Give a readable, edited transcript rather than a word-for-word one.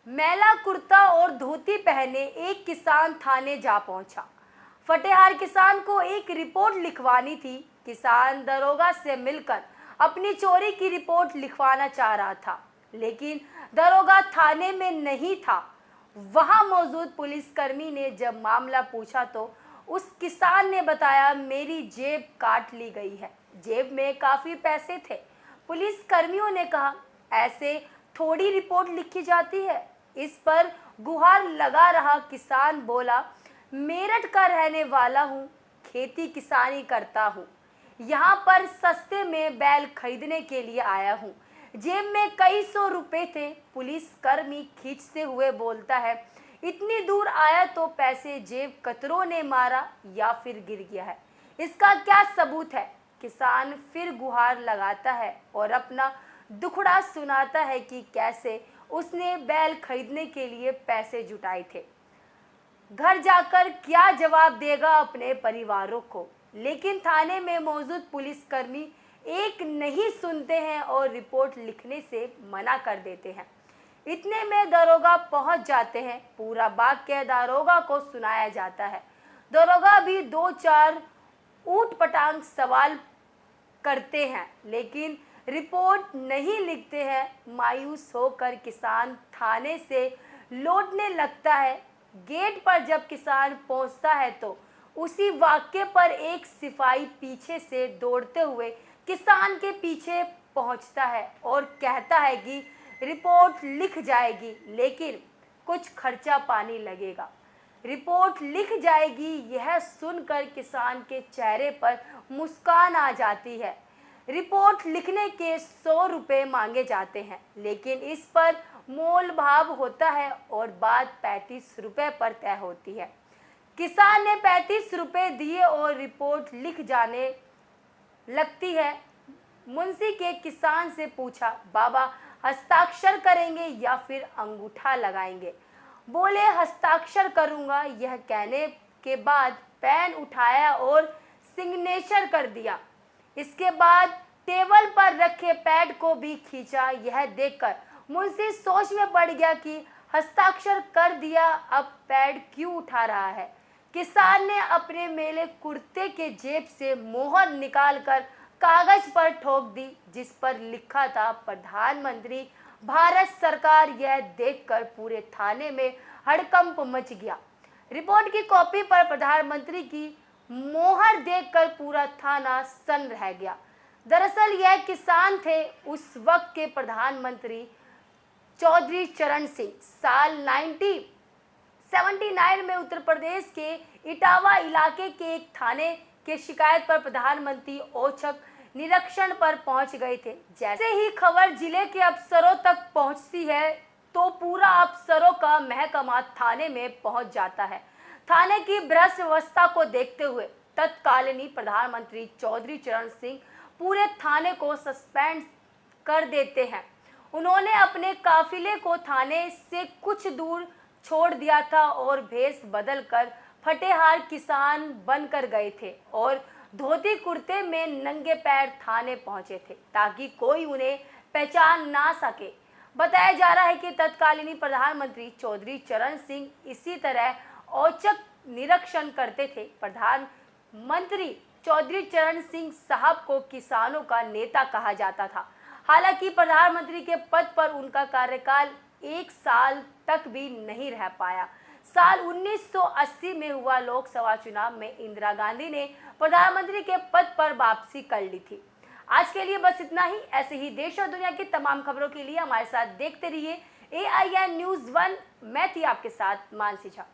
मैला कुर्ता और धोती पहने एक किसान थाने जा पहुंचा। फटेहार किसान को एक रिपोर्ट लिखवानी थी। किसान दरोगा से मिलकर अपनी चोरी की रिपोर्ट लिखवाना चाह रहा था, लेकिन दरोगा थाने में नहीं था। वहां मौजूद पुलिसकर्मी ने जब मामला पूछा तो उस किसान ने बताया, मेरी जेब काट ली गई है, जेब में काफी पैसे थे। पुलिस कर्मियों ने कहा, ऐसे थोड़ी रिपोर्ट लिखी जाती है। इस पर गुहार लगा रहा किसान बोला, मेरठ का रहने वाला हूँ, खेती किसानी करता हूँ, यहाँ पर सस्ते में बैल खरीदने के लिए आया हूँ। जेब में कई सौ रुपए थे। पुलिस कर्मी खींचते हुए बोलता है, इतनी दूर आया तो पैसे जेब कतरों ने मारा या फिर गिर गया है, इसका क्या सबूत है? किसान फिर गुहार लगाता है और अपना दुखड़ा सुनाता है कि कैसे उसने बैल खरीदने के लिए पैसे जुटाए थे। घर जाकर क्या जवाब देगा अपने परिवारों को? लेकिन थाने में मौजूद पुलिसकर्मी एक नहीं सुनते हैं और रिपोर्ट लिखने से मना कर देते हैं। इतने में दरोगा पहुंच जाते हैं। पूरा वाक्य दरोगा को सुनाया जाता है। दरोगा भी दो चार ऊट पटांग सवाल करते हैं, लेकिन रिपोर्ट नहीं लिखते हैं। मायूस होकर किसान थाने से लौटने लगता है। गेट पर जब किसान पहुंचता है तो उसी वाक्य पर एक सिपाही पीछे से दौड़ते हुए किसान के पीछे पहुंचता है और कहता है कि रिपोर्ट लिख जाएगी, लेकिन कुछ खर्चा पानी लगेगा। रिपोर्ट लिख जाएगी, यह सुनकर किसान के चेहरे पर मुस्कान आ जाती है। रिपोर्ट लिखने के 100 रुपये मांगे जाते हैं, लेकिन इस पर मोल भाव होता है और बात 35 रुपये पर तय होती है। किसान ने 35 रुपये दिए और रिपोर्ट लिख जाने लगती है। मुंशी के किसान से पूछा, बाबा हस्ताक्षर करेंगे या फिर अंगूठा लगाएंगे? बोले, हस्ताक्षर करूंगा। यह कहने के बाद पेन उठाया और सिग्नेचर कर दिया। इसके बाद टेबल पर रखे पैड को भी खींचा। यह देखकर मुंशी सोच में पड़ गया कि हस्ताक्षर कर दिया, अब पैड क्यों उठा रहा है। किसान ने अपने मेले कुर्ते के जेब से मोहर निकालकर कागज पर ठोक दी, जिस पर लिखा था प्रधानमंत्री भारत सरकार। यह देखकर पूरे थाने में हड़कंप मच गया। रिपोर्ट की कॉपी पर प्रधानमंत्री की मोहर देखकर पूरा थाना सन्न रह गया। दरअसल यह किसान थे उस वक्त के प्रधानमंत्री चौधरी चरण सिंह। साल 1979 में उत्तर प्रदेश के इटावा इलाके के एक थाने के शिकायत पर प्रधानमंत्री औचक निरीक्षण पर पहुंच गए थे। जैसे ही खबर जिले के अफसरों तक पहुंचती है तो पूरा अफसरों का महकमा थाने में पहुंच जाता है। थाने की भ्रष्ट व्यवस्था को देखते हुए तत्कालीन प्रधानमंत्री चौधरी चरण सिंह पूरे थाने को सस्पेंड कर देते हैं। उन्होंने अपने काफिले को थाने से कुछ दूर छोड़ दिया था और भेष बदलकर फटेहार किसान बनकर गए थे और धोती कुर्ते में नंगे पैर थाने पहुंचे थे ताकि कोई उन्हें पहचान ना सके। बताया जा रहा है कि तत्कालीन प्रधानमंत्री चौधरी चरण सिंह इसी तरह औचक निरीक्षण करते थे। प्रधानमंत्री चौधरी चरण सिंह साहब को किसानों का नेता कहा जाता था। हालांकि प्रधानमंत्री के पद पर उनका कार्यकाल 1 साल तक भी नहीं रह पाया। साल 1980 में हुआ लोकसभा चुनाव में इंदिरा गांधी ने प्रधानमंत्री के पद पर वापसी कर ली थी। आज के लिए बस इतना ही। ऐसे ही देश और दुनिया की तमाम खबरों के लिए हमारे साथ देखते रहिए AIN News 1। मैं थी आपके साथ मानसी झा।